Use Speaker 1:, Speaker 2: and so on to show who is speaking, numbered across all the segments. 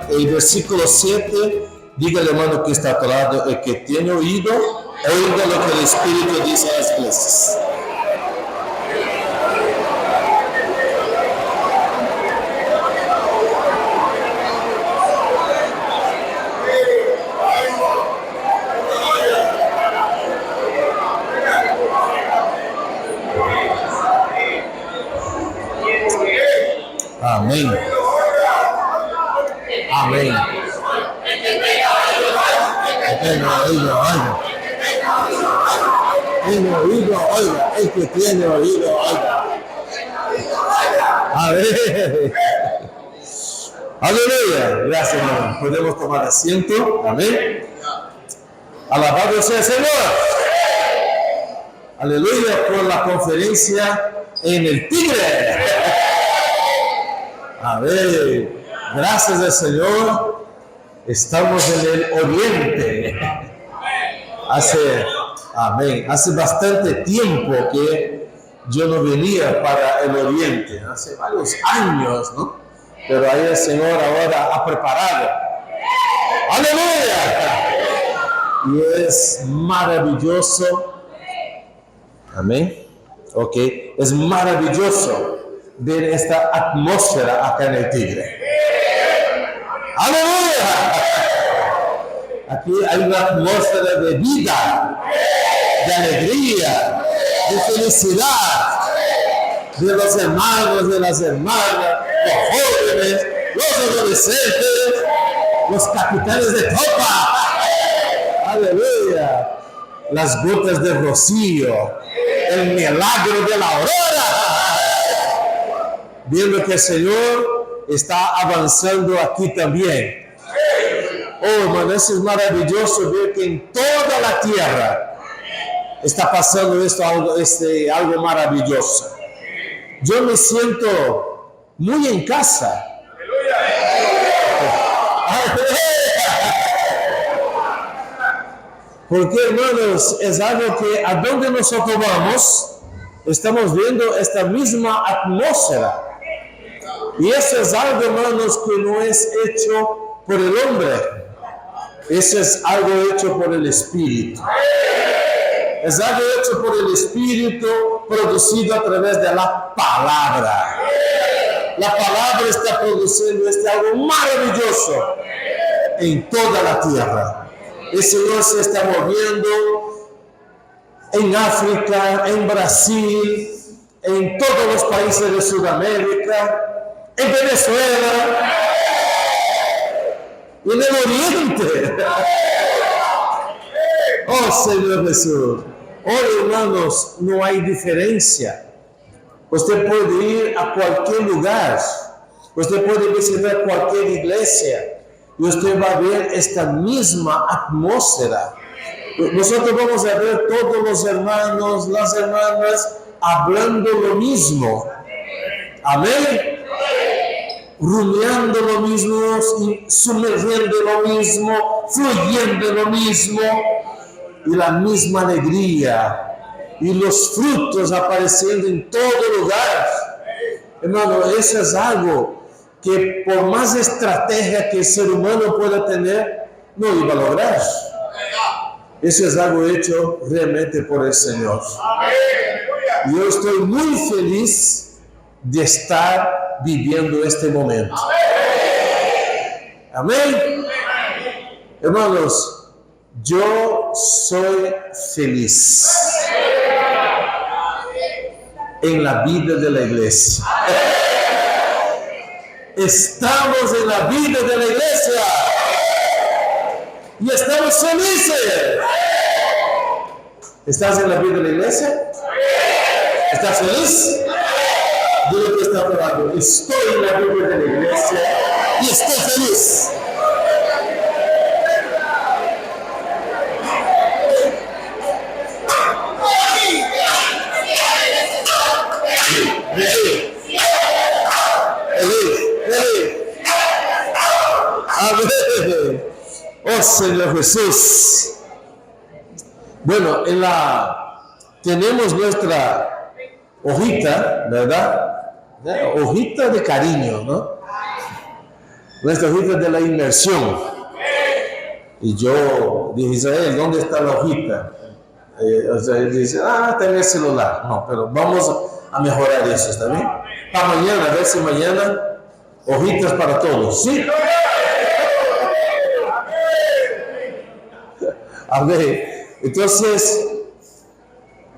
Speaker 1: El versículo 7, diga al hermano que está a tu lado, el que tiene oído, oiga lo que el Espíritu dice a las iglesias. Amén. Amén. Tiene oído, oiga. El que tiene oído, oiga. A ver. Aleluya. Gracias, hermano. Podemos tomar asiento. Amén. Alabado sea el Señor. Aleluya por la conferencia en el Tigre. A ver, gracias al Señor, estamos en el Oriente. Hace bastante tiempo que yo no venía para el Oriente, hace varios años, ¿no? Pero ahí el Señor ahora ha preparado. ¡Aleluya! Y es maravilloso. Amén. Ok, es maravilloso ver esta atmósfera acá en el Tigre. ¡Aleluya! Aquí hay una atmósfera de vida, de alegría, de felicidad, de los hermanos, de las hermanas, los jóvenes, los adolescentes, los capitanes de tropa. ¡Aleluya! Las gotas de rocío, el milagro de la aurora. Viendo que el Señor está avanzando aquí también. Oh, hermano, eso es maravilloso ver que en toda la tierra está pasando algo maravilloso. Yo me siento muy en casa. Porque, hermanos, es algo que a donde nosotros vamos, estamos viendo esta misma atmósfera. Y eso es algo, hermanos, que no es hecho por el hombre. Eso es algo hecho por el Espíritu. Es algo hecho por el Espíritu, producido a través de la palabra. La palabra está produciendo algo maravilloso en toda la tierra. El Señor se está moviendo en África, en Brasil, en todos los países de Sudamérica, en Venezuela, y en el Oriente. Oh Señor Jesús. Hoy, hermanos, no hay diferencia. Usted puede ir a cualquier lugar, usted puede visitar cualquier iglesia y usted va a ver esta misma atmósfera. Nosotros vamos a ver todos los hermanos, las hermanas hablando lo mismo. Amén. Rumiando lo mismo, sumergiendo lo mismo, fluyendo lo mismo, y la misma alegría y los frutos apareciendo en todo lugar. Hermano, eso es algo que por más estrategia que el ser humano pueda tener, no iba a lograr. Eso es algo hecho realmente por el Señor. Y yo estoy muy feliz de estar viviendo este momento. Amén. Hermanos, yo soy feliz en la vida de la iglesia. Estamos en la vida de la iglesia y estamos felices. ¿Estás en la vida de la iglesia? ¿Estás feliz? Dile que está hablando. Estoy en la vida de la iglesia y estoy feliz. Amén. Oh Señor Jesús. Bueno, tenemos nuestra hojita, ¿verdad? Hojita de cariño, ¿no? nuestra hojita de la inmersión. Y yo dije, Israel, ¿dónde está la hojita? O sea, él dice, está en el celular. No, pero vamos a mejorar eso, ¿está bien? Para mañana, a ver si mañana, hojitas para todos, ¿sí? A ver, entonces,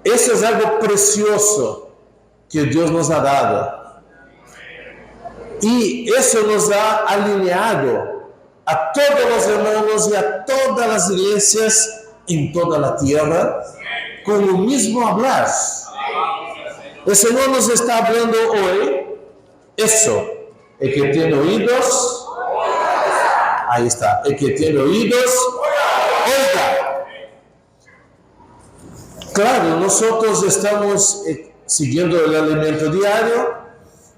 Speaker 1: eso es algo precioso que Dios nos ha dado. Y eso nos ha alineado a todos los hermanos y a todas las iglesias en toda la tierra con el mismo hablar. El Señor nos está hablando hoy eso. El que tiene oídos, ahí está. El que tiene oídos, oiga. Claro, nosotros estamos siguiendo el alimento diario.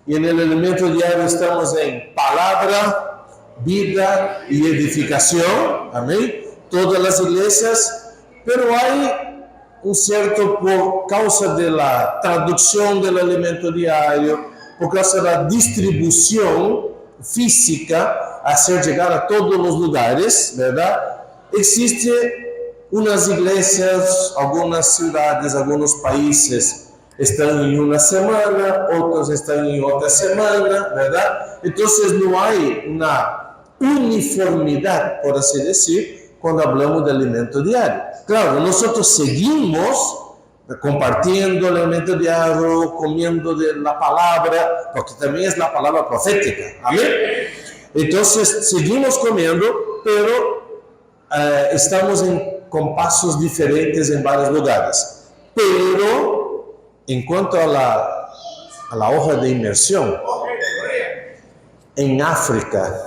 Speaker 1: Y en el alimento diario estamos en palabra, vida y edificación. Amén. Todas las iglesias. Pero hay un cierto, por causa de la traducción del alimento diario, por causa de la distribución física, hacer llegar a todos los lugares, ¿verdad? Existe unas iglesias, algunas ciudades, algunos países están en una semana, otros están en otra semana, ¿verdad? Entonces no hay una uniformidad, por así decir, cuando hablamos de alimento diario. Claro, nosotros seguimos compartiendo el alimento diario, comiendo de la palabra, porque también es la palabra profética, ¿amén? Entonces seguimos comiendo, pero estamos con pasos diferentes en varios lugares. Pero en cuanto a la hoja de inmersión, en África,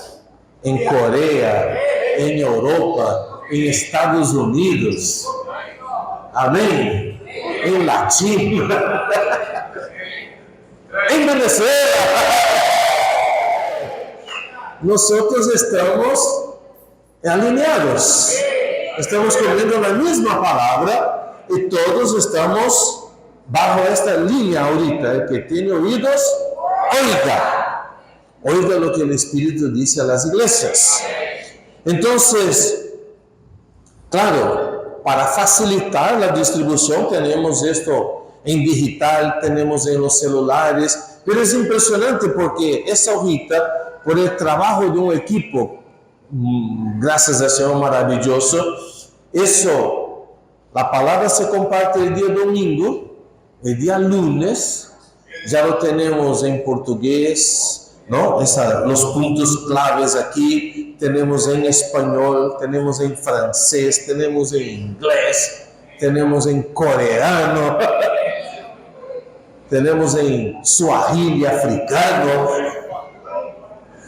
Speaker 1: en Corea, en Europa, en Estados Unidos, amén, en Latina, en Venezuela, nosotros estamos alineados, estamos comiendo la misma palabra y todos estamos bajo esta línea ahorita. El que tiene oídos, oiga lo que el Espíritu dice a las iglesias. Entonces, claro, para facilitar la distribución tenemos esto en digital, tenemos en los celulares, pero es impresionante porque esa hojita, por el trabajo de un equipo, gracias al Señor maravilloso, eso, la palabra se comparte el día domingo, el día lunes, ya lo tenemos en portugués, ¿no? Los puntos claves aquí, tenemos en español, tenemos en francés, tenemos en inglés, tenemos en coreano, tenemos en suajili africano,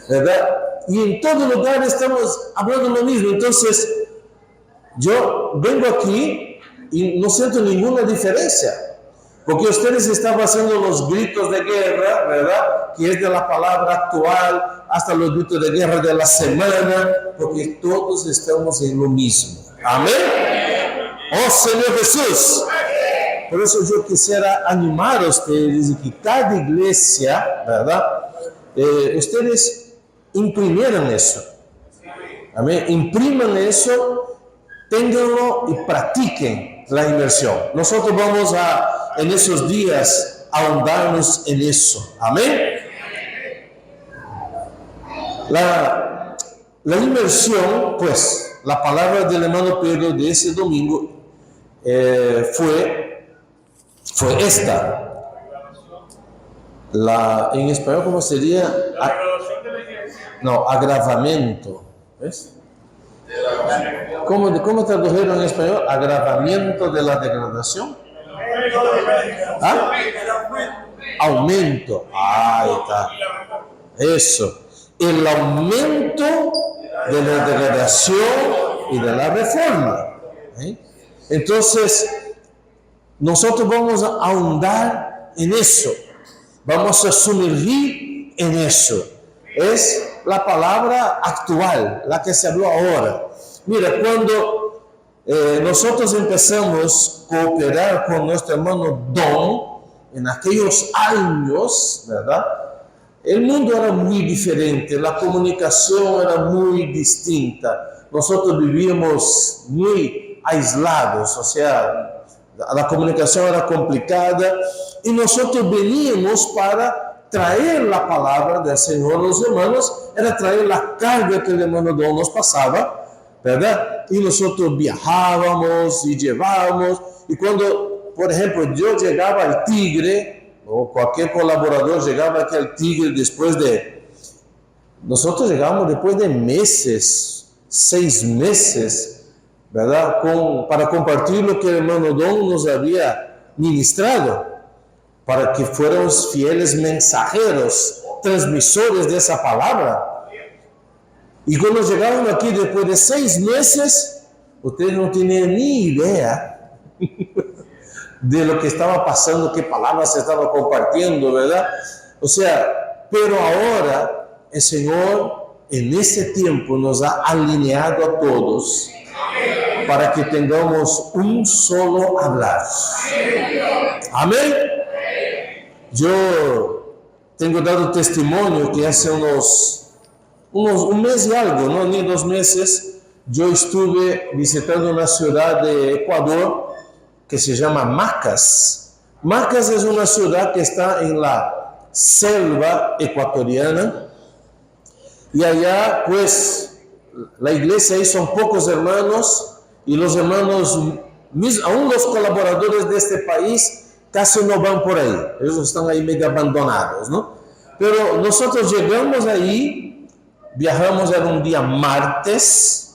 Speaker 1: ¿verdad? Y en todo lugar estamos hablando lo mismo. Entonces, yo vengo aquí y no siento ninguna diferencia. Porque ustedes están haciendo los gritos de guerra, ¿verdad? Que es de la palabra actual, hasta los gritos de guerra de la semana, porque todos estamos en lo mismo. Amén. Oh Señor Jesús. Por eso yo quisiera animar a ustedes y que cada iglesia, ¿verdad? Ustedes imprimieran eso. Amén. Impriman eso, ténganlo y practiquen la inmersión. Nosotros vamos en esos días ahondarnos en eso. Amén. La inmersión, pues, la palabra del hermano Pedro de ese domingo fue esta. En español, ¿cómo sería? Agravamiento. ¿Ves? ¿Cómo tradujeron en español? Agravamiento de la degradación. Aumento. Ahí está. Eso. El aumento de la degradación y de la reforma. Entonces, nosotros vamos a ahondar en eso. Vamos a sumergir en eso. Es la palabra actual, la que se habló ahora. Mira, cuando nosotros empezamos a cooperar con nuestro hermano Don, en aquellos años, ¿verdad? el mundo era muy diferente, la comunicación era muy distinta. Nosotros vivíamos muy aislados, o sea, la comunicación era complicada y nosotros veníamos para traer la palabra del Señor. Los hermanos era traer la carga que el hermano Don nos pasaba, ¿verdad? Y nosotros viajábamos y llevábamos. Y cuando, por ejemplo, yo llegaba al Tigre, o cualquier colaborador llegaba aquí al Tigre nosotros llegábamos después de meses, 6 meses, ¿verdad? Para compartir lo que el hermano Don nos había ministrado, para que fuéramos fieles mensajeros, transmisores de esa palabra. Y cuando llegaron aquí después de 6 meses, ustedes no tenían ni idea de lo que estaba pasando, qué palabras se estaba compartiendo, ¿verdad? O sea, pero ahora el Señor en este tiempo nos ha alineado a todos para que tengamos un solo hablar. Amén. Yo tengo dado testimonio que hace un mes y algo, no ni 2 meses, yo estuve visitando una ciudad de Ecuador que se llama Macas. Macas es una ciudad que está en la selva ecuatoriana y allá pues la iglesia ahí son pocos hermanos y los hermanos, aún los colaboradores de este país casi no van por ahí, ellos están ahí medio abandonados, ¿no? Pero nosotros llegamos ahí, viajamos, era un día martes.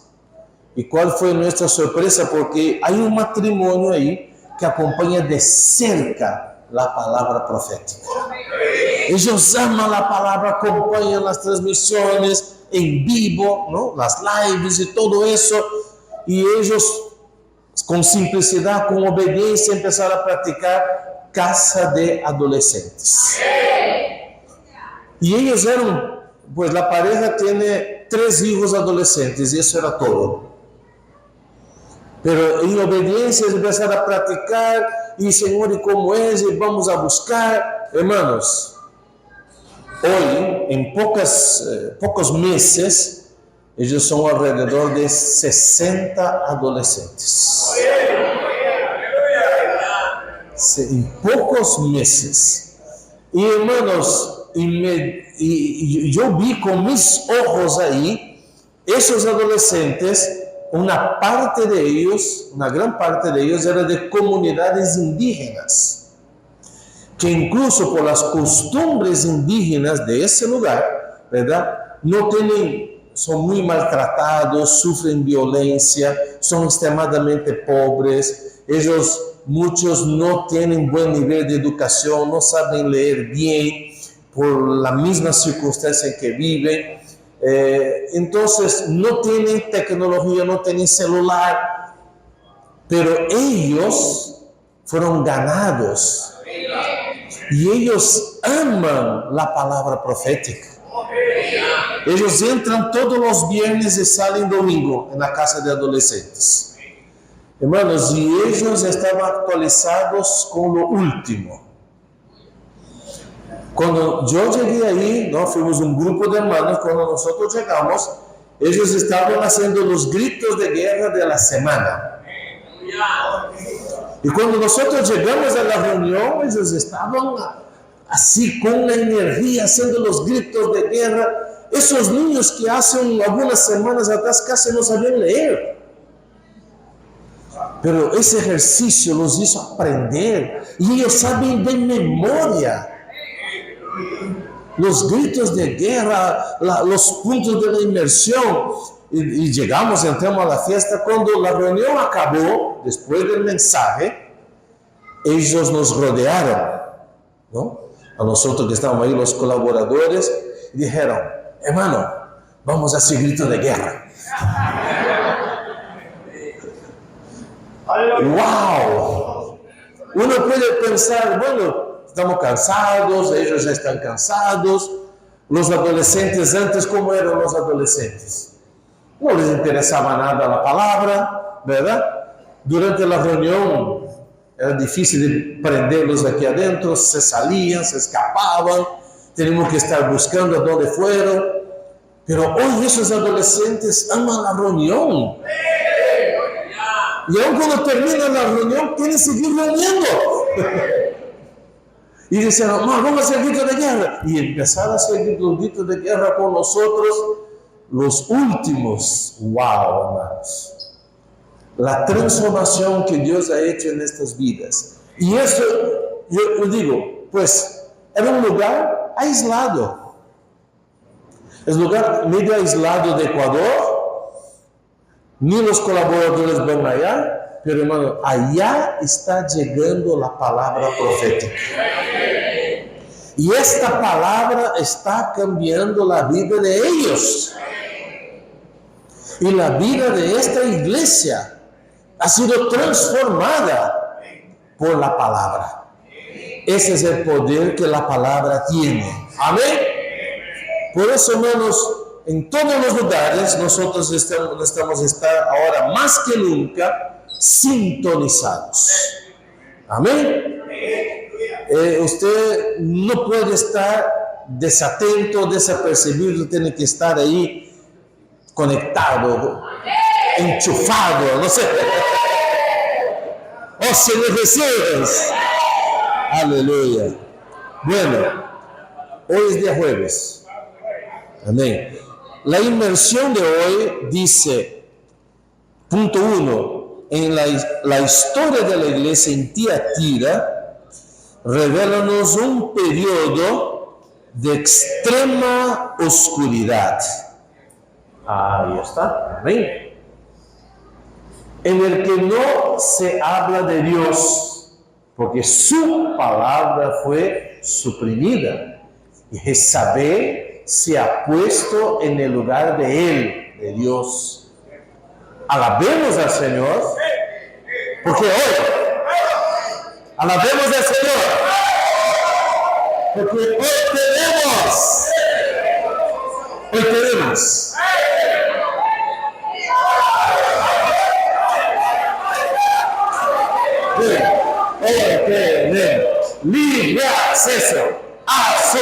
Speaker 1: ¿Y cuál fue nuestra sorpresa? Porque hay un matrimonio ahí que acompaña de cerca la palabra profética. Ellos aman la palabra, acompañan las transmisiones en vivo, ¿no? Las lives y todo eso. Y ellos, con simplicidad, con obediencia, empezaron a practicar casa de adolescentes. Y ellos eran, pues la pareja tiene 3 hijos adolescentes y eso era todo. Pero en obediencia empezaron a practicar y Señor, ¿y cómo es? Y vamos a buscar. Hermanos, hoy, en pocos meses, ellos son alrededor de 60 adolescentes. En pocos meses. Y hermanos, y yo vi con mis ojos ahí, esos adolescentes, una parte de ellos, una gran parte de ellos era de comunidades indígenas, que incluso por las costumbres indígenas de ese lugar, ¿verdad? Son muy maltratados, sufren violencia, son extremadamente pobres, muchos no tienen buen nivel de educación, no saben leer bien por la misma circunstancia en que viven. Entonces no tienen tecnología, no tienen celular, pero ellos fueron ganados y ellos aman la palabra profética. Ellos entran todos los viernes y salen domingo en la casa de adolescentes, hermanos, y ellos estaban actualizados con lo último. Cuando yo llegué ahí, ¿no? Fuimos un grupo de hermanos. Cuando nosotros llegamos, ellos estaban haciendo los gritos de guerra de la semana. Y cuando nosotros llegamos a la reunión, ellos estaban así con la energía, haciendo los gritos de guerra. Esos niños que hace algunas semanas atrás casi no sabían leer. Pero ese ejercicio los hizo aprender y ellos saben de memoria los gritos de guerra, los puntos de la inmersión. Y llegamos, entramos a la fiesta. Cuando la reunión acabó, después del mensaje, ellos nos rodearon, ¿no? A nosotros que estábamos ahí, los colaboradores, y dijeron: hermano, vamos a hacer grito de guerra. ¡Wow! Uno puede pensar, bueno, estamos cansados, ellos ya están cansados. Los adolescentes antes, ¿cómo eran los adolescentes? No les interesaba nada la palabra, ¿verdad? Durante la reunión era difícil de prenderlos aquí adentro, se salían, se escapaban, tenemos que estar buscando dónde fueron. Pero hoy esos adolescentes aman la reunión. Y aun cuando termina la reunión, quieren seguir reuniendo. Y dicen, vamos a hacer grito de guerra. Y empezar a hacer grito de guerra con nosotros, los últimos. ¡Wow, hermanos! La transformación que Dios ha hecho en estas vidas. Y eso, yo digo, pues, era un lugar aislado. Es un lugar medio aislado de Ecuador. Ni los colaboradores van allá. Pero, hermano, allá está llegando la palabra profética. Y esta palabra está cambiando la vida de ellos. Y la vida de esta iglesia ha sido transformada por la palabra. Ese es el poder que la palabra tiene. Amén. Por eso, hermanos, en todos los lugares nosotros necesitamos estar ahora más que nunca sintonizados. Amén. Usted no puede estar desatento, desapercibido, tiene que estar ahí conectado, enchufado, no sé. Oh, si me recibes. Aleluya. Bueno, hoy es día jueves. Amén. La inmersión de hoy dice, punto 1, en la historia de la iglesia en Tiatira, revélanos un periodo de extrema oscuridad. Ahí está. Amén. En el que no se habla de Dios, porque su palabra fue suprimida. Y Jezabel se ha puesto en el lugar de él, de Dios. Alabemos al Señor, porque hoy alabemos al Señor, porque hoy tenemos. Libre acceso a su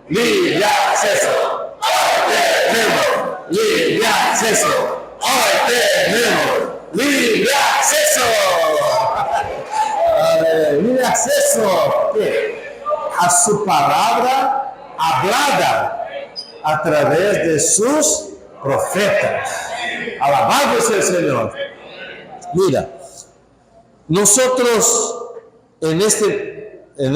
Speaker 1: libre acceso. Libre acceso. Hoy tenemos libre acceso. Libre acceso a su palabra hablada a través de sus profetas. Alabado sea el Señor. Mira, nosotros en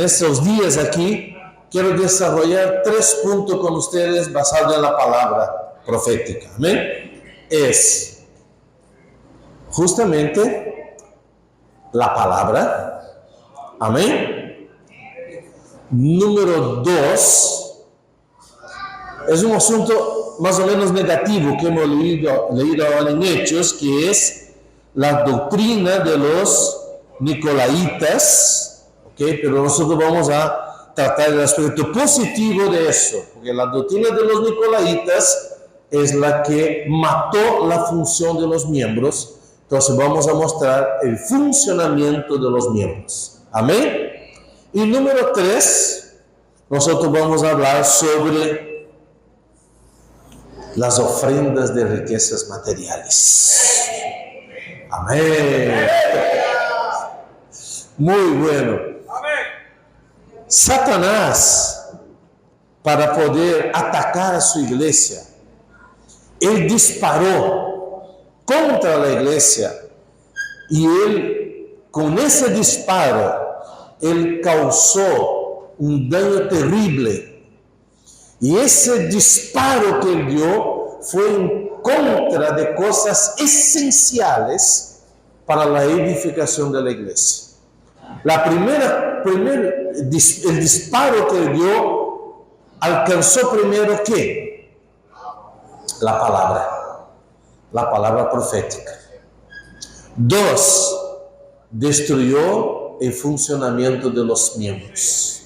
Speaker 1: estos días aquí quiero desarrollar 3 puntos con ustedes basados en la palabra profética. Amén. Es justamente la palabra. Amén. Número 2 es un asunto más o menos negativo que hemos leído ahora en Hechos, que es la doctrina de los Nicolaitas, ¿okay? Pero nosotros vamos a tratar el aspecto positivo de eso, porque la doctrina de los Nicolaitas es la que mató la función de los miembros. Entonces vamos a mostrar el funcionamiento de los miembros. Amén. Y número 3, nosotros vamos a hablar sobre las ofrendas de riquezas materiales. Amén. Muy bueno. Satanás, para poder atacar a su iglesia, él disparó contra la iglesia y él, con ese disparo, él causó un daño terrible. Y ese disparo que él dio fue en contra de cosas esenciales para la edificación de la iglesia. El disparo que él dio alcanzó primero ¿qué? La palabra profética. 2, destruyó el funcionamiento de los miembros.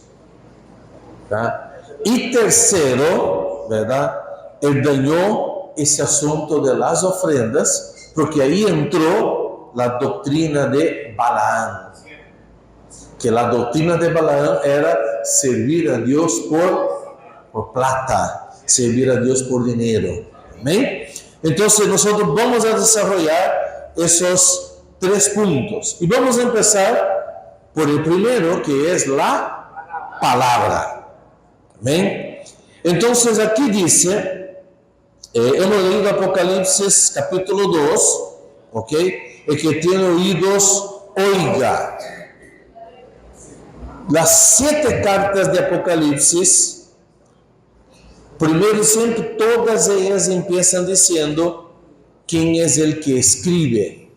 Speaker 1: ¿Verdad? Y tercero, ¿verdad? Él dañó ese asunto de las ofrendas, porque ahí entró la doctrina de Balaam. que la doctrina de Balaam era servir a Dios por plata, servir a Dios por dinero. Amén. Entonces nosotros vamos a desarrollar esos 3 puntos. Y vamos a empezar por el primero, que es la palabra. Amén. Entonces aquí dice, hemos leído Apocalipsis capítulo 2, ¿ok? El que tiene oídos, oiga. Las 7 cartas de Apocalipsis, primero siempre todas ellas empiezan diciendo quién es el que escribe.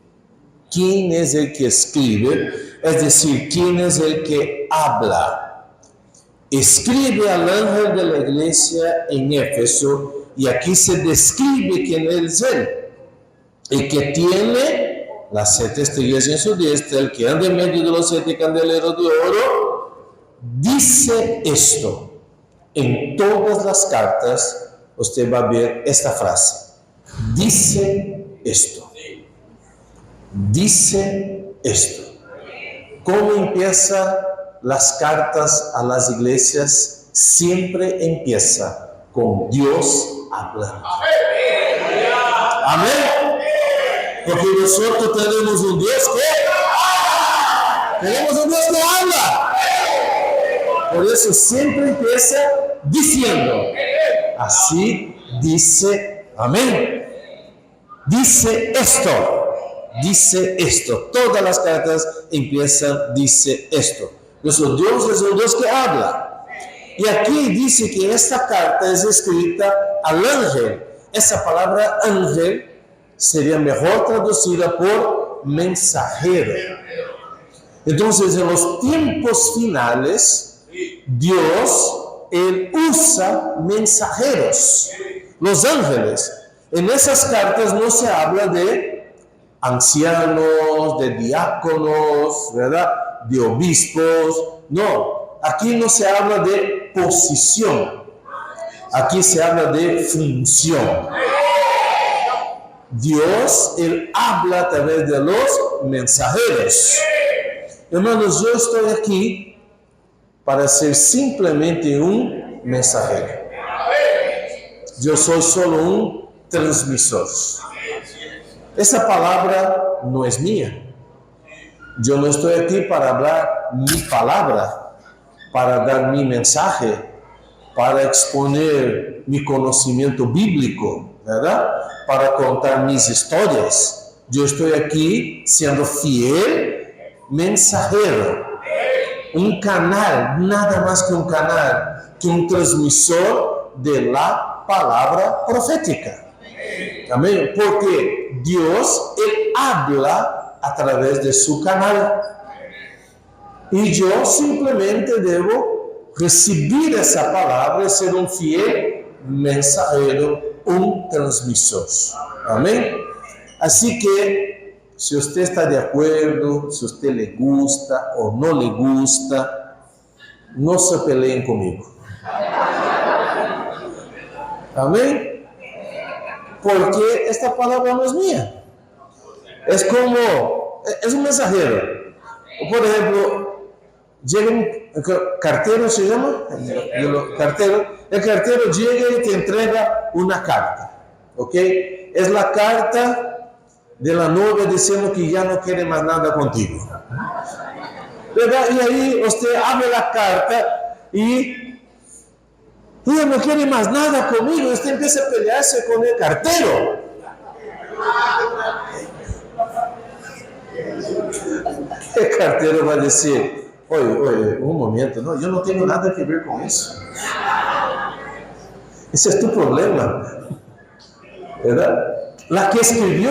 Speaker 1: ¿Quién es el que escribe? Es decir, quién es el que habla. Escribe al ángel de la iglesia en Éfeso, y aquí se describe quién es él. El que tiene las 7 estrellas en su diestra, el que anda en medio de los 7 candeleros de oro, dice esto. En todas las cartas usted va a ver esta frase. Dice esto. Dice esto. ¿Cómo empieza las cartas a las iglesias? Siempre empieza con Dios hablando. Amén. Porque nosotros tenemos un Dios que habla. Por eso siempre empieza diciendo, así dice, amén. Dice esto. Todas las cartas empiezan, dice esto. Nuestro Dios es un Dios que habla. Y aquí dice que esta carta es escrita al ángel. Esa palabra ángel sería mejor traducida por mensajero. Entonces, en los tiempos finales, Dios, Él usa mensajeros, los ángeles. En esas cartas no se habla de ancianos, de diáconos, ¿verdad? De obispos. No, aquí no se habla de posición. Aquí se habla de función. Dios, Él habla a través de los mensajeros. Hermanos, yo estoy aquí para ser simplemente un mensajero. Yo soy solo un transmisor. Esa palabra no es mía. Yo no estoy aquí para hablar mi palabra, para dar mi mensaje, para exponer mi conocimiento bíblico, ¿verdad? Para contar mis historias. Yo estoy aquí siendo fiel mensajero. Un canal, nada más que un canal, que un transmisor de la palabra profética. Amén. Porque Dios, Él habla a través de su canal. Y yo simplemente debo recibir esa palabra y ser un fiel mensajero, un transmisor. Amén. Así que, si usted está de acuerdo, si usted le gusta o no le gusta, no se peleen conmigo. Amén. Porque esta palabra no es mía. Es un mensajero. Por ejemplo, llega un cartero, ¿se llama? El cartero llega y te entrega una carta. ¿Ok? Es la carta de la novia diciendo que ya no quiere más nada contigo, ¿verdad? Y ahí usted abre la carta y ella no quiere más nada conmigo. Usted empieza a pelearse con el cartero. El cartero va a decir, oye, un momento, no, yo no tengo nada que ver con eso. Ese es tu problema, ¿verdad? La que escribió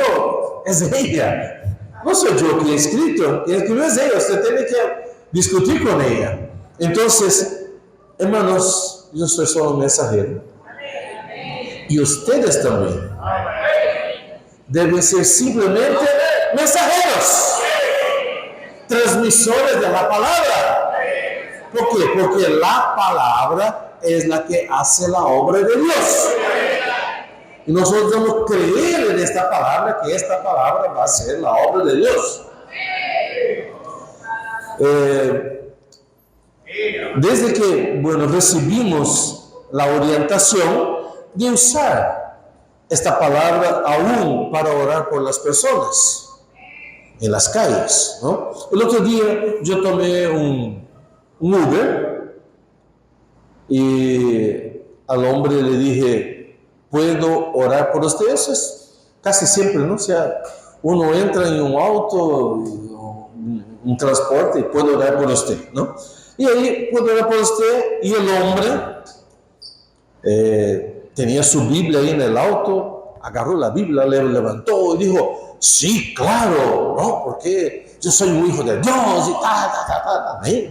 Speaker 1: es ella. No soy yo que he escrito, quien escribió es ella. Usted tiene que discutir con ella. Entonces, hermanos, yo soy solo un mensajero. Y ustedes también deben ser simplemente mensajeros, transmisores de la palabra. ¿Por qué? Porque la palabra es la que hace la obra de Dios. Y nosotros debemos creer en esta palabra, que esta palabra va a ser la obra de Dios. Desde que, bueno, recibimos la orientación de usar esta palabra aún para orar por las personas en las calles, ¿no? El otro día yo tomé un Uber y al hombre le dije, ¿puedo orar por ustedes? Es casi siempre, ¿no? O sea, uno entra en un auto, un transporte y puede orar por usted, ¿no? Y ahí puede orar por usted y el hombre tenía su Biblia ahí en el auto, agarró la Biblia, le levantó y dijo, sí, claro, ¿no? Porque yo soy un hijo de Dios y tal,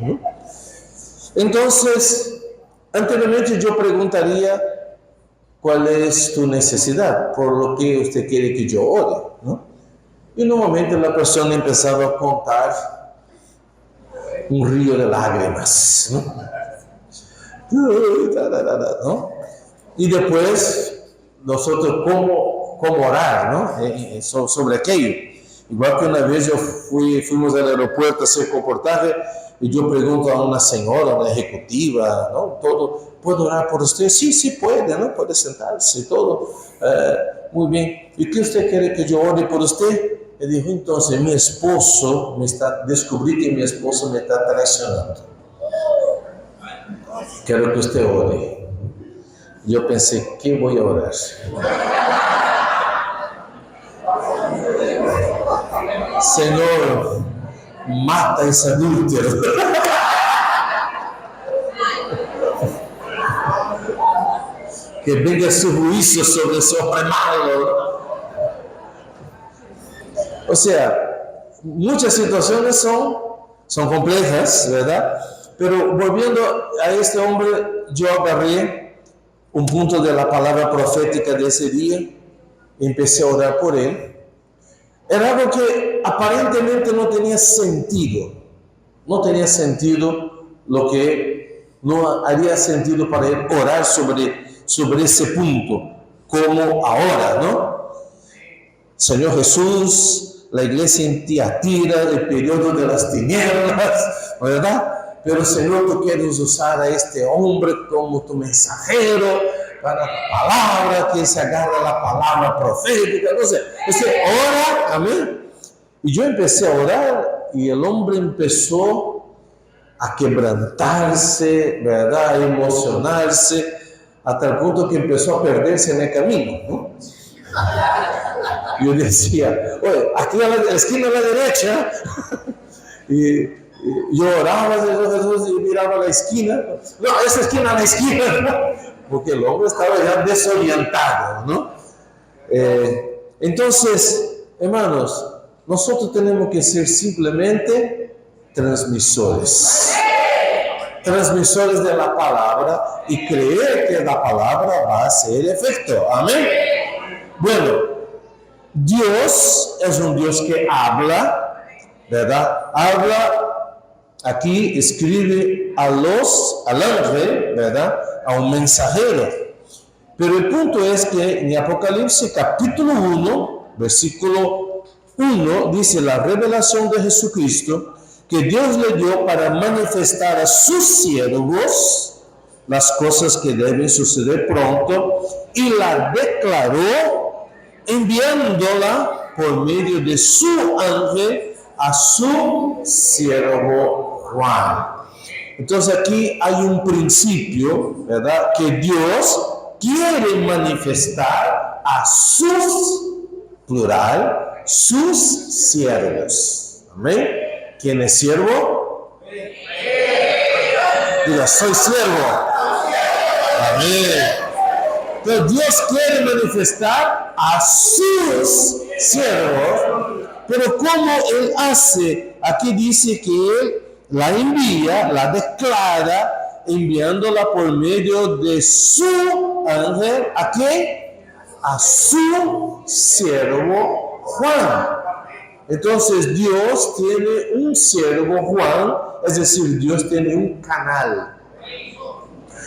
Speaker 1: ¿no? Entonces, anteriormente yo preguntaría, ¿cuál es tu necesidad? Por lo que usted quiere que yo ore, ¿no? Y en un momento la persona empezaba a contar un río de lágrimas, ¿no? Y después nosotros cómo orar, ¿no? Sobre aquello. Igual que una vez fuimos al aeropuerto a hacer comportaje y yo pregunto a una señora, una ejecutiva, ¿no? Todo, ¿puedo orar por usted? Sí, sí puede, ¿no? Puede sentarse y todo. Muy bien. ¿Y qué usted quiere que yo ore por usted? Y dijo, entonces descubrí que mi esposo me está traicionando. Quiero que usted ore. Yo pensé, ¿qué voy a orar? Señor, mata ese adúltero. Que venga su juicio sobre ese hombre malo. O sea, muchas situaciones son complejas, ¿verdad? Pero volviendo a este hombre, yo agarré un punto de la palabra profética de ese día, empecé a orar por él. Era algo que aparentemente no tenía sentido. No tenía sentido lo que no haría sentido para él orar sobre ese punto, como ahora, ¿no? Señor Jesús, la iglesia en Tiatira, el periodo de las tinieblas, ¿verdad? Pero Señor, tú quieres usar a este hombre como tu mensajero para la palabra, que se agarra la palabra profética. Entonces, ora, amén. Y yo empecé a orar y el hombre empezó a quebrantarse, ¿verdad? A emocionarse, hasta el punto que empezó a perderse en el camino, ¿no? Yo decía, oye, aquí a la esquina a la derecha, y yo oraba y miraba a la esquina, no, esa esquina a la esquina, ¿no? Porque el hombre estaba ya desorientado, ¿no? Entonces, hermanos, nosotros tenemos que ser simplemente transmisores de la palabra y creer que la palabra va a hacer efecto, amén. Bueno, Dios es un Dios que habla, ¿verdad? Habla, aquí escribe al ángel, ¿verdad? A un mensajero. Pero el punto es que en Apocalipsis capítulo 1, versículo 1, dice la revelación de Jesucristo que Dios le dio para manifestar a sus siervos las cosas que deben suceder pronto y la declaró enviándola por medio de su ángel a su siervo Juan. Entonces aquí hay un principio, ¿verdad? Que Dios quiere manifestar a sus, plural, sus siervos. Amén. ¿Quién es siervo? Diga, soy siervo. Amén. Pero Dios quiere manifestar a sus siervos, pero ¿cómo Él hace? Aquí dice que Él la envía, la declara, enviándola por medio de su ángel. ¿A qué? A su siervo Juan. Entonces Dios tiene un siervo Juan, es decir, Dios tiene un canal.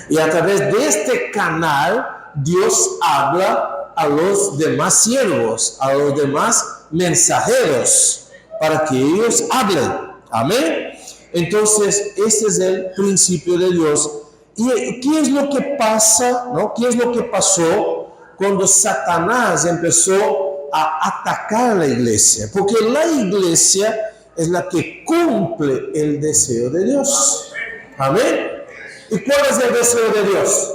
Speaker 1: Y a través de este canal, Dios habla a los demás siervos, a los demás mensajeros, para que ellos hablen. Amén. Entonces, este es el principio de Dios. ¿Y qué es lo que pasa, no? ¿Qué es lo que pasó cuando Satanás empezó a atacar a la iglesia? Porque la iglesia es la que cumple el deseo de Dios. Amén. ¿Y cuál es el deseo de Dios?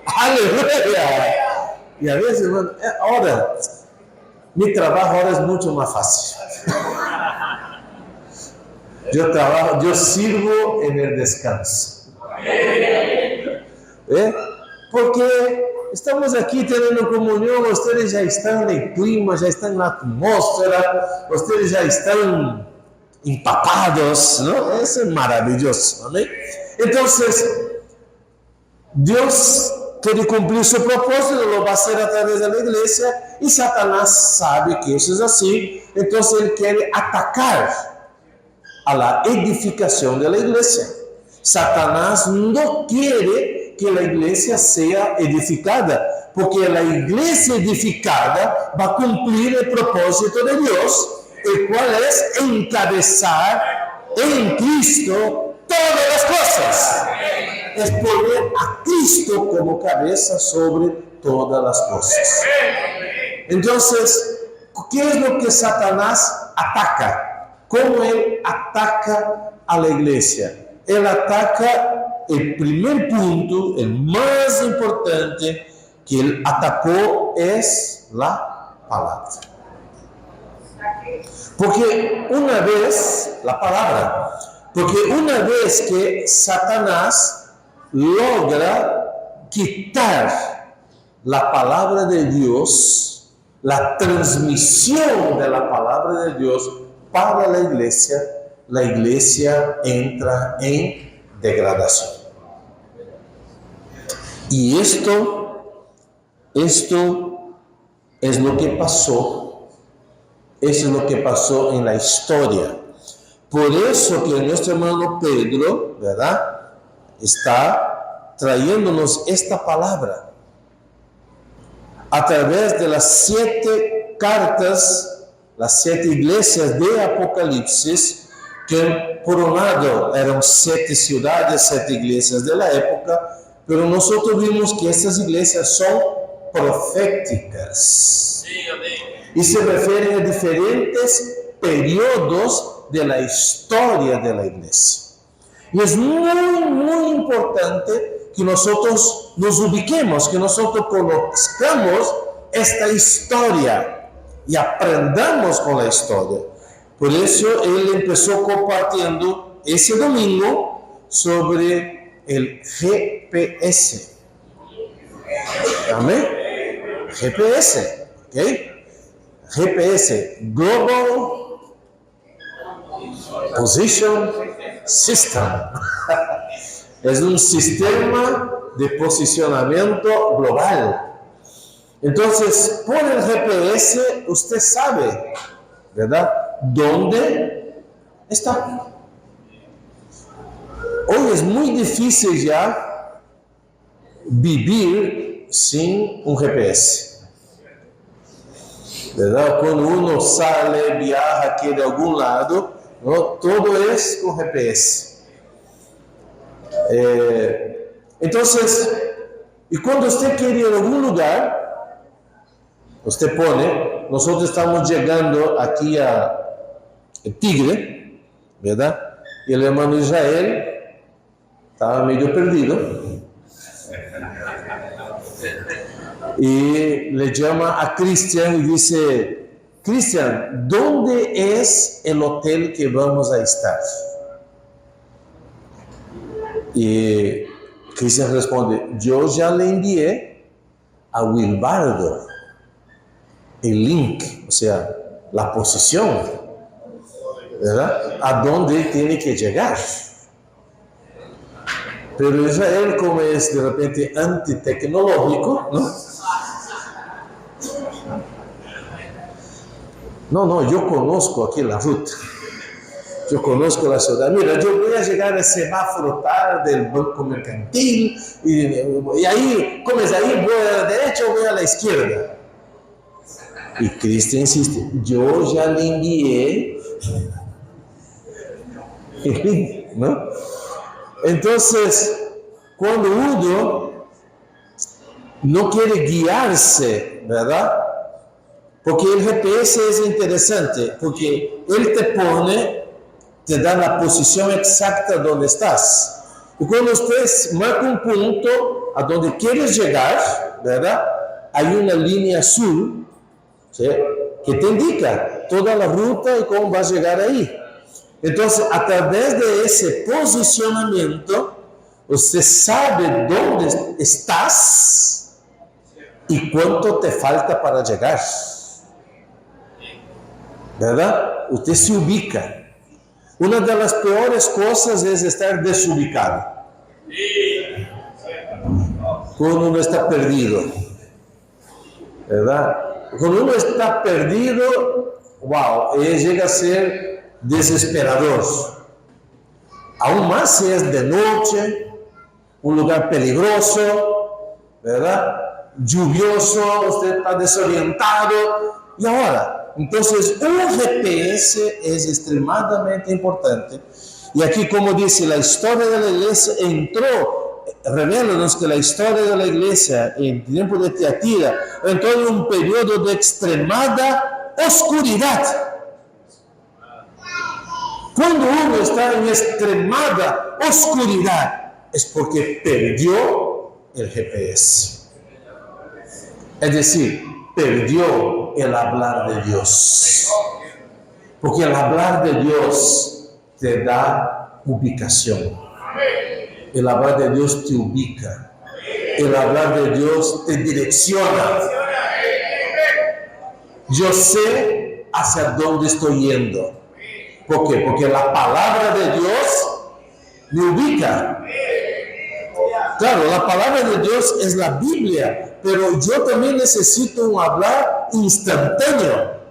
Speaker 1: Aleluya. Y a veces, bueno, ahora, mi trabajo ahora es mucho más fácil. Yo sirvo en el descanso. Porque estamos aquí teniendo comunión, ustedes ya están en el clima, ya están en la atmósfera, ustedes ya están empapados, ¿no? Eso es maravilloso, ¿no? Entonces, Dios quiere cumplir su propósito, lo va a hacer a través de la iglesia, y Satanás sabe que eso es así, entonces él quiere atacar a la edificación de la iglesia. Satanás no quiere que la iglesia sea edificada, porque la iglesia edificada va a cumplir el propósito de Dios, el cual es encabezar en Cristo todas las cosas. Es poner a Cristo como cabeza sobre todas las cosas. Entonces, ¿qué es lo que Satanás ataca? ¿Cómo él ataca a la iglesia? Él ataca el primer punto, el más importante que él atacó es la palabra. Porque una vez que Satanás logra quitar la palabra de Dios, la transmisión de la palabra de Dios para la iglesia entra en degradación. Y esto es lo que pasó. Eso es lo que pasó en la historia. Por eso que nuestro hermano Pedro, ¿verdad?, está trayéndonos esta palabra a través de las 7 cartas, las 7 iglesias de Apocalipsis, que por un lado eran 7 ciudades, 7 iglesias de la época, pero nosotros vimos que estas iglesias son proféticas. Y se refieren a diferentes periodos de la historia de la iglesia. Y es muy, muy importante que nosotros nos ubiquemos, que nosotros conozcamos esta historia y aprendamos con la historia. Por eso él empezó compartiendo ese domingo sobre el GPS. ¿Amén? GPS, ¿ok? GPS, Global Position System. Es un sistema de posicionamiento global. Entonces, por el GPS, usted sabe, ¿verdad?, dónde está. Hoy es muy difícil ya vivir sin un GPS. ¿Verdad? Cuando uno sale, viaja, quiere a algún lado, ¿no?, todo es con GPS. Entonces, y cuando usted quiere ir a algún lugar, usted pone, nosotros estamos llegando aquí a Tigre, ¿verdad? Y el hermano Israel estaba medio perdido. Y le llama a Cristian y dice: Cristian, ¿dónde es el hotel que vamos a estar? Y Cristian responde: yo ya le envié a Wilbardo el link, o sea, la posición, ¿verdad?, a dónde tiene que llegar. Pero Israel, como es de repente antitecnológico, No, yo conozco aquí la ruta. Yo conozco la ciudad. Mira, yo voy a llegar al semáforo tal del banco mercantil y ahí, ¿cómo es ahí? ¿Voy a la derecha o voy a la izquierda? Y Cristo insiste: yo ya le envié ¿No? Entonces, cuando uno no quiere guiarse, ¿verdad? Porque el GPS es interesante, porque él te da la posición exacta donde estás. Y cuando usted marca un punto a donde quieres llegar, ¿verdad? Hay una línea azul, ¿sí?, que te indica toda la ruta y cómo vas a llegar ahí. Entonces, a través de ese posicionamiento, usted sabe dónde estás y cuánto te falta para llegar, ¿verdad? Usted se ubica. Una de las peores cosas es estar desubicado. Cuando uno está perdido, ¿verdad? Cuando uno está perdido, wow, llega a ser desesperador. Aún más si es de noche, un lugar peligroso, ¿verdad? Lluvioso, usted está desorientado. Y ahora, entonces, un GPS es extremadamente importante. Y aquí, como dice, la historia de la iglesia revélanos que la historia de la iglesia en tiempo de Tiatira entró en un periodo de extremada oscuridad. Cuando uno está en extremada oscuridad, es porque perdió el GPS. Es decir, perdió el hablar de Dios. Porque el hablar de Dios te da ubicación. El hablar de Dios te ubica. El hablar de Dios te direcciona. Yo sé hacia dónde estoy yendo. ¿Por qué? Porque la palabra de Dios me ubica. Claro, la palabra de Dios es la Biblia, pero yo también necesito un hablar instantáneo.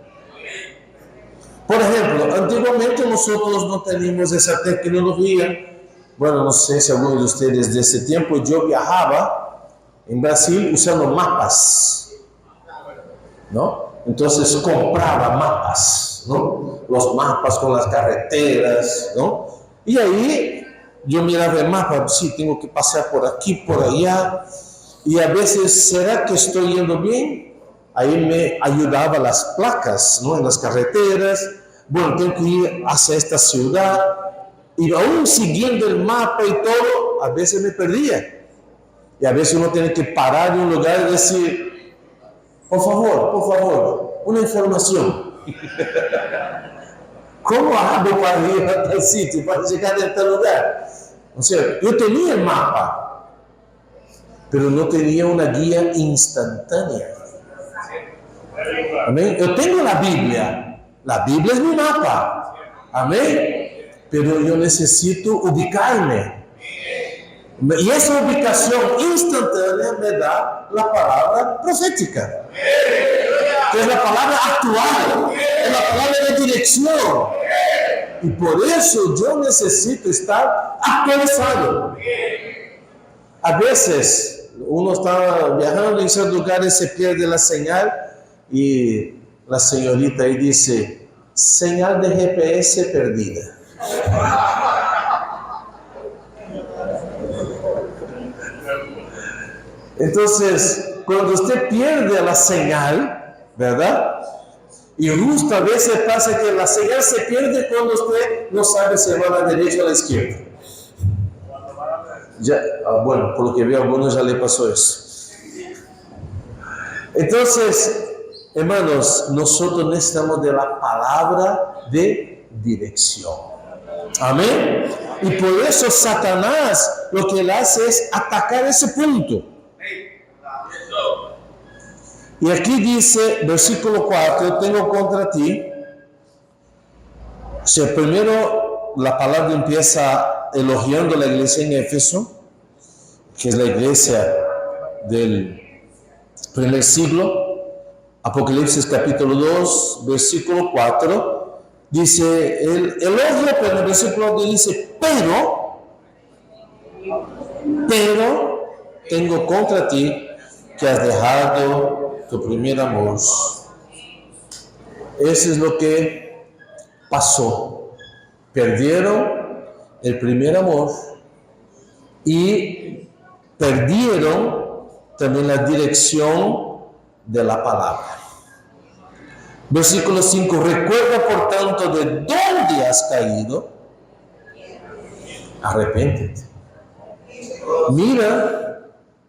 Speaker 1: Por ejemplo, antiguamente nosotros no teníamos esa tecnología. Bueno, no sé si alguno de ustedes de ese tiempo, yo viajaba en Brasil usando mapas, ¿no? Entonces compraba mapas, ¿no? Los mapas con las carreteras, ¿no? Y ahí yo miraba el mapa, sí, tengo que pasar por aquí, por allá, y a veces, ¿será que estoy yendo bien? Ahí me ayudaba las placas, ¿no? En las carreteras. Bueno, tengo que ir hacia esta ciudad, y aún siguiendo el mapa y todo, a veces me perdía. Y a veces uno tiene que parar en un lugar y decir, por favor, una información. ¿Cómo hago para ir a tal sitio, para llegar a tal lugar? O sea, yo tenía el mapa, pero no tenía una guía instantánea. Amén. Yo tengo la Biblia es mi mapa. Amén. Pero yo necesito ubicarme. Y esa ubicación instantánea me da la palabra profética, que es la palabra actual, es la palabra de dirección. Y por eso yo necesito estar actualizado. A veces uno está viajando en esos lugares, se pierde la señal y la señorita ahí dice, señal de GPS perdida. Entonces, cuando usted pierde la señal, ¿verdad? Y justo a veces pasa que la señal se pierde cuando usted no sabe si va a la derecha o a la izquierda. Ya, bueno, por lo que veo a algunos ya le pasó eso. Entonces, hermanos, nosotros necesitamos de la palabra de dirección. Amén. Y por eso Satanás lo que él hace es atacar ese punto. Y aquí dice, versículo 4, tengo contra ti. O sea, primero la palabra empieza elogiando la iglesia en Éfeso, que es la iglesia del primer siglo. Apocalipsis capítulo 2, versículo 4, dice, el elogio, pero en el versículo 2 dice, pero tengo contra ti que has dejado tu primer amor. Eso es lo que pasó. Perdieron el primer amor y perdieron también la dirección de la palabra. Versículo 5, recuerda por tanto de dónde has caído, arrepéntete. Mira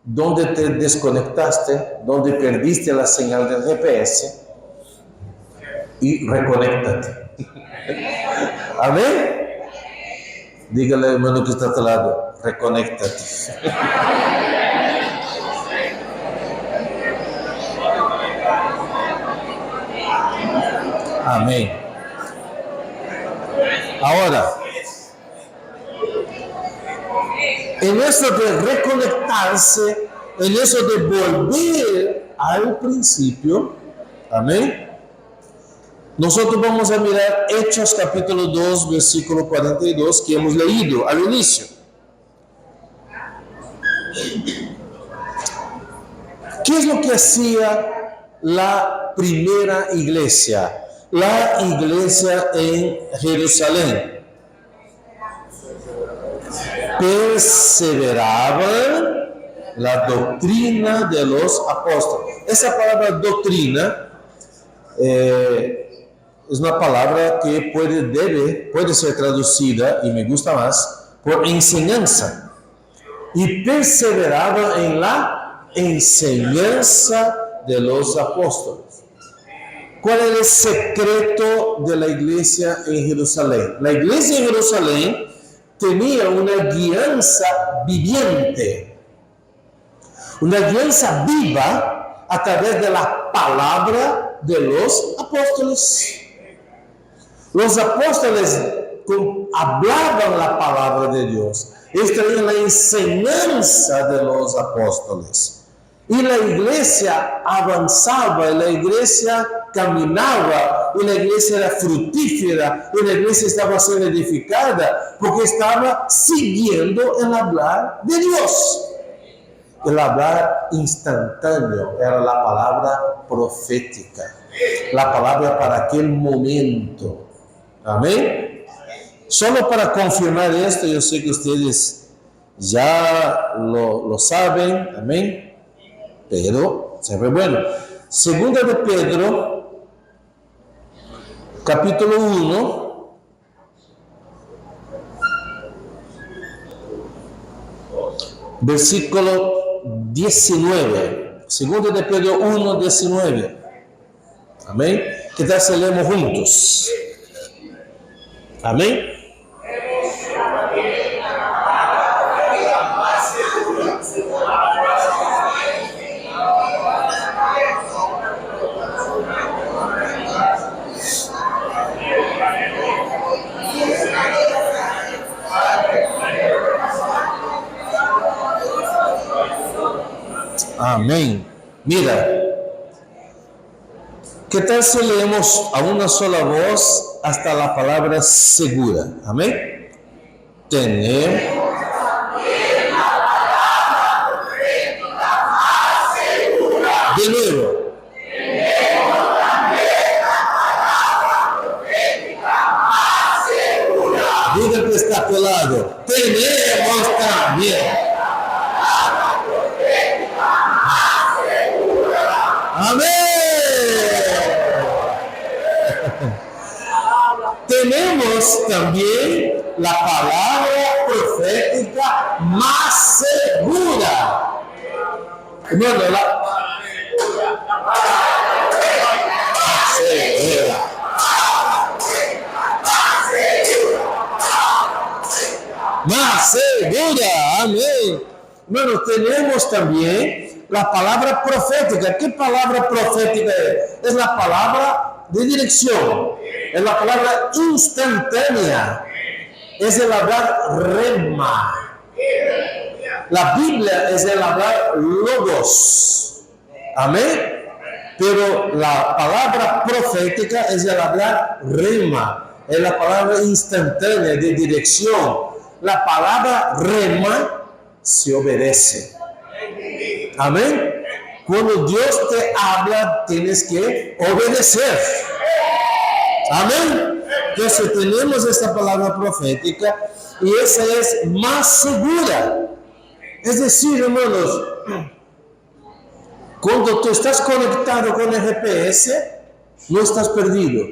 Speaker 1: dónde te desconectaste, dónde perdiste la señal del GPS y reconéctate. Amén. Dígale al hermano que está a tu lado, reconéctate. Amén. Ahora, en eso de reconectarse, en eso de volver al principio, amén, nosotros vamos a mirar Hechos capítulo 2, versículo 42, que hemos leído al inicio. ¿Qué es lo que hacía la primera iglesia? La iglesia en Jerusalén. Perseveraban la doctrina de los apóstoles. Esa palabra doctrina es una palabra que puede ser traducida, y me gusta más, por enseñanza. Y perseveraban en la enseñanza de los apóstoles. ¿Cuál es el secreto de la iglesia en Jerusalén? La iglesia en Jerusalén tenía una guianza viviente, una guianza viva a través de la palabra de los apóstoles. Los apóstoles hablaban la palabra de Dios, ellos traían la enseñanza de los apóstoles. Y la iglesia avanzaba, y la iglesia caminaba, y la iglesia era fructífera, y la iglesia estaba siendo edificada, porque estaba siguiendo el hablar de Dios. El hablar instantáneo era la palabra profética, la palabra para aquel momento. Amén. Solo para confirmar esto, yo sé que ustedes ya lo saben, amén, pero siempre bueno. Segunda de Pedro, capítulo 1, versículo 19. Segunda de Pedro 1, 19. Amén. ¿Qué tal si leemos juntos? Amén. Amén. Mira, ¿qué tal si leemos a una sola voz hasta la palabra segura? Amén. Tenemos de nuevo. Diga que está a tu lado. Tenemos también. Amén. Tenemos también la palabra profética más segura. Hermano, más segura. Amén. Hermanos, tenemos también la palabra profética. ¿Qué palabra profética es? Es la palabra de dirección. Es la palabra instantánea. Es el hablar rema. La Biblia es el hablar logos. Amén. Pero la palabra profética es el hablar rema. Es la palabra instantánea de dirección. La palabra rema se obedece. Amén. Cuando Dios te habla, tienes que obedecer. Amén. Entonces tenemos esta palabra profética y esa es más segura. Es decir, hermanos, cuando tú estás conectado con el GPS, no estás perdido,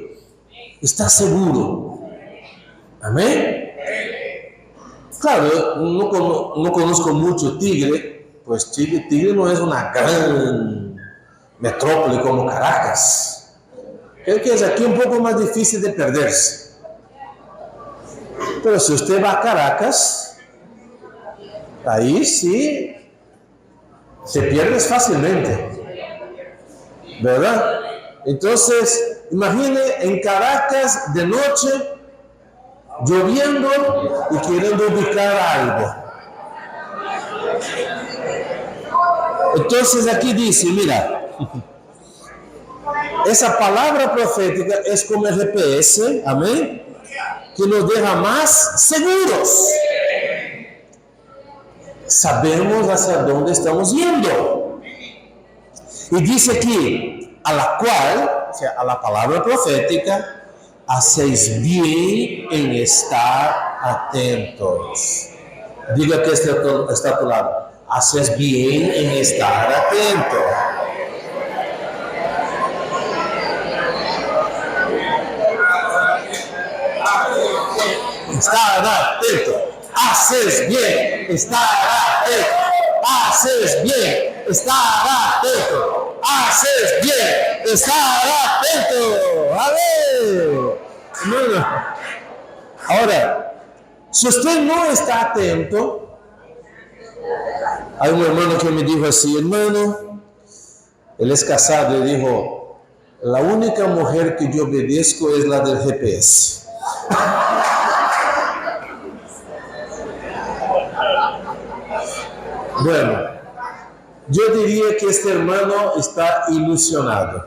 Speaker 1: estás seguro. Amén. Claro, no conozco mucho Tigre, pues Tigre no es una gran metrópoli como Caracas. Creo que es aquí un poco más difícil de perderse. Pero si usted va a Caracas, ahí sí se pierde fácilmente, ¿verdad? Entonces, imagine en Caracas de noche, lloviendo y queriendo ubicar algo. Entonces aquí dice, mira, esa palabra profética es como el GPS, amén, que nos deja más seguros. Sabemos hacia dónde estamos yendo. Y dice aquí, a la cual, o sea, a la palabra profética, hacéis bien en estar atentos. Diga que está a tu lado. Hacéis bien en estar atento. Estar atento. Haces bien, estar atento. Haces bien, estar atento. Haces bien, estar atento. A ver. Bueno. Ahora, si usted no está atento, hay un hermano que me dijo así, hermano, él es casado, le dijo, la única mujer que yo obedezco es la del GPS. Bueno, yo diría que este hermano está ilusionado.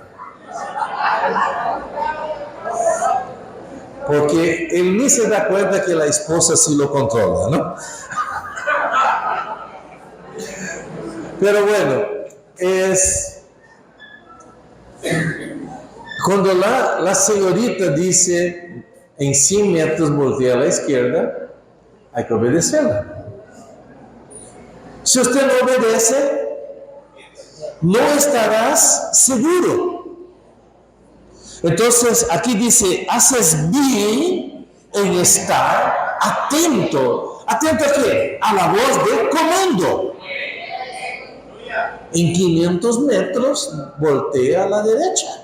Speaker 1: Porque él ni se da cuenta que la esposa sí lo controla, ¿no? Pero bueno, cuando la señorita dice en 100 metros voltea a la izquierda, hay que obedecerla. Si usted no obedece, no estarás seguro. Entonces, aquí dice, haces bien en estar atento. ¿Atento a qué? A la voz del comando. En 500 metros, voltea a la derecha.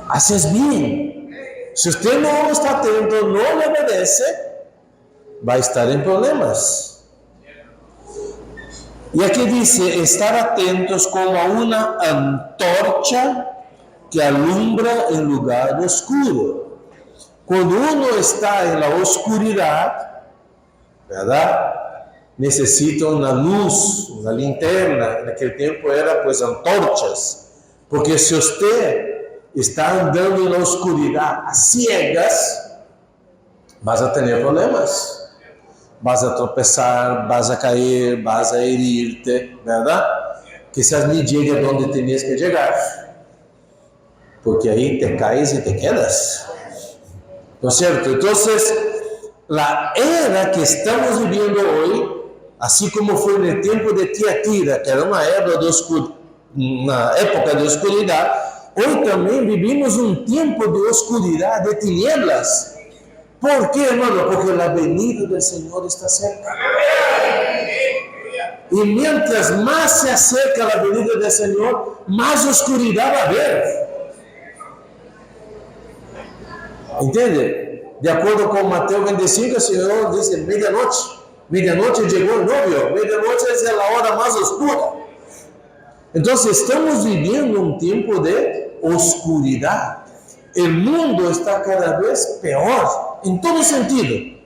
Speaker 1: Haces bien. Si usted no está atento, no le obedece, va a estar en problemas. Y aquí dice, estar atentos como a una antorcha que alumbra en lugar oscuro. Cuando uno está en la oscuridad, ¿verdad? Necesita una luz, una linterna. En aquel tiempo era pues antorchas. Porque si usted está andando en la oscuridad a ciegas, vas a tener problemas. Vas a tropezar, vas a caer, vas a herirte, ¿verdad? Quizás ni llegue donde tenías que llegar, porque ahí te caes y te quedas, ¿no es cierto? Entonces, la era que estamos viviendo hoy, así como fue en el tiempo de Tiatira, que era una época de oscuridad, hoy también vivimos un tiempo de oscuridad, de tinieblas. ¿Por qué, hermano? Porque la venida del Señor está cerca. Y mientras más se acerca la venida del Señor, más oscuridad va a haber. ¿Entiende? De acuerdo con Mateo 25, el Señor dice medianoche. Medianoche llegó el novio. Medianoche es la hora más oscura. Entonces estamos viviendo un tiempo de oscuridad. El mundo está cada vez peor, en todo sentido,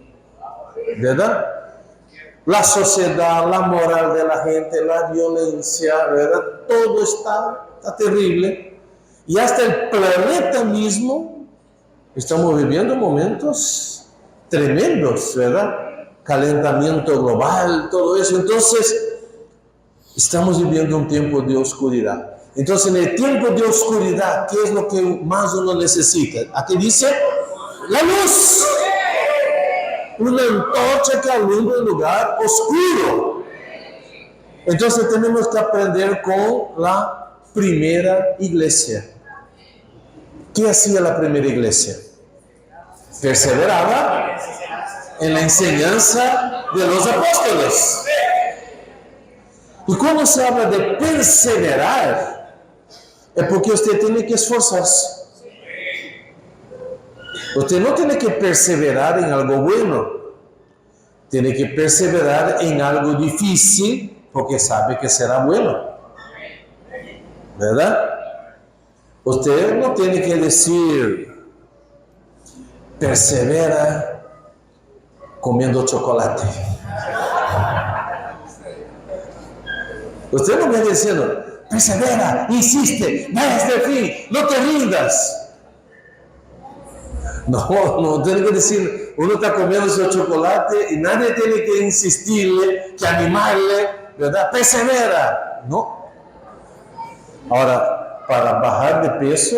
Speaker 1: ¿verdad? La sociedad, la moral de la gente, la violencia, ¿verdad? Todo está terrible. Y hasta el planeta mismo, estamos viviendo momentos tremendos, ¿verdad? Calentamiento global, todo eso. Entonces, estamos viviendo un tiempo de oscuridad. Entonces, en el tiempo de oscuridad, ¿qué es lo que más uno necesita? Aquí dice, la luz. Una antorcha que alumbra el lugar oscuro. Entonces, tenemos que aprender con la primera iglesia. ¿Qué hacía la primera iglesia? Perseveraba en la enseñanza de los apóstoles. Y cuando se habla de perseverar, es porque usted tiene que esforzarse. Usted no tiene que perseverar en algo bueno. Tiene que perseverar en algo difícil porque sabe que será bueno. ¿Verdad? Usted no tiene que decir, persevera comiendo chocolate. Usted no viene diciendo, persevera, insiste, va hasta el fin, no te rindas. No tiene que decir, uno está comiendo su chocolate y nadie tiene que insistirle, que animarle, ¿verdad? Persevera. No. Ahora, para bajar de peso,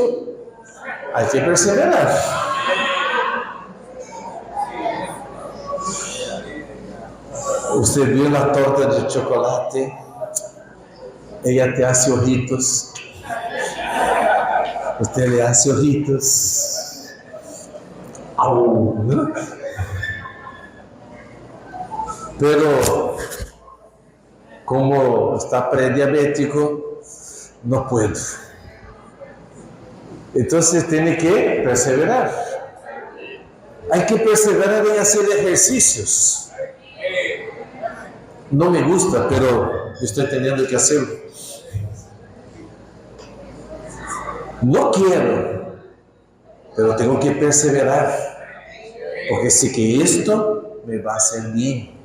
Speaker 1: hay que perseverar. Usted vio la torta de chocolate, ella te hace ojitos, usted le hace ojitos. ¡Au! ¿No? Pero como está prediabético, no puedo. Entonces tiene que perseverar. Hay que perseverar en hacer ejercicios. No me gusta, pero estoy teniendo que hacerlo. No quiero, pero tengo que perseverar. Porque sé que esto me va a hacer bien.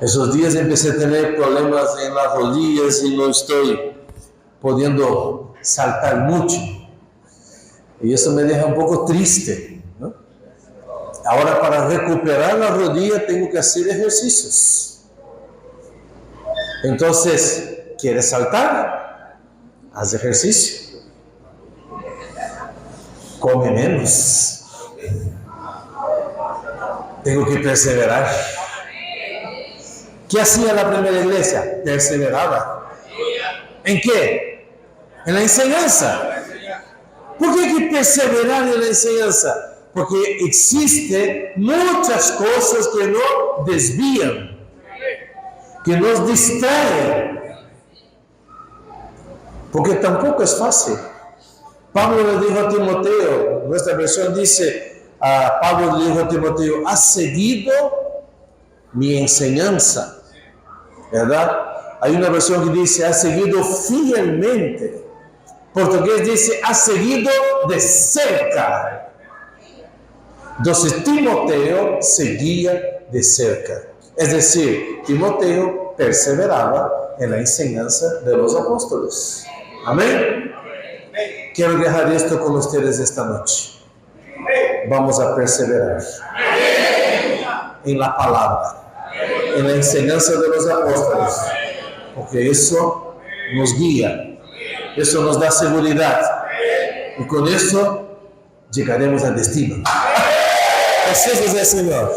Speaker 1: Esos días empecé a tener problemas en las rodillas y no estoy pudiendo saltar mucho. Y eso me deja un poco triste, ¿no? Ahora, para recuperar la rodilla tengo que hacer ejercicios. Entonces, ¿quieres saltar? Haz ejercicio. Come menos. Tengo que perseverar. ¿Qué hacía la primera iglesia? Perseveraba. ¿En qué? En la enseñanza. ¿Por qué hay que perseverar en la enseñanza? Porque existen muchas cosas que nos desvían, que nos distraen. Porque tampoco es fácil. Pablo le dijo a Timoteo, nuestra versión dice, Pablo le dijo a Timoteo, has seguido mi enseñanza, ¿verdad? Hay una versión que dice, has seguido fielmente. Portugués dice, has seguido de cerca. Entonces Timoteo seguía de cerca. Es decir, Timoteo perseveraba en la enseñanza de los apóstoles. Amén. Quiero dejar esto con ustedes esta noche. Vamos a perseverar en la palabra, en la enseñanza de los apóstoles, porque eso nos guía, eso nos da seguridad, y con eso llegaremos al destino. Así es el Señor.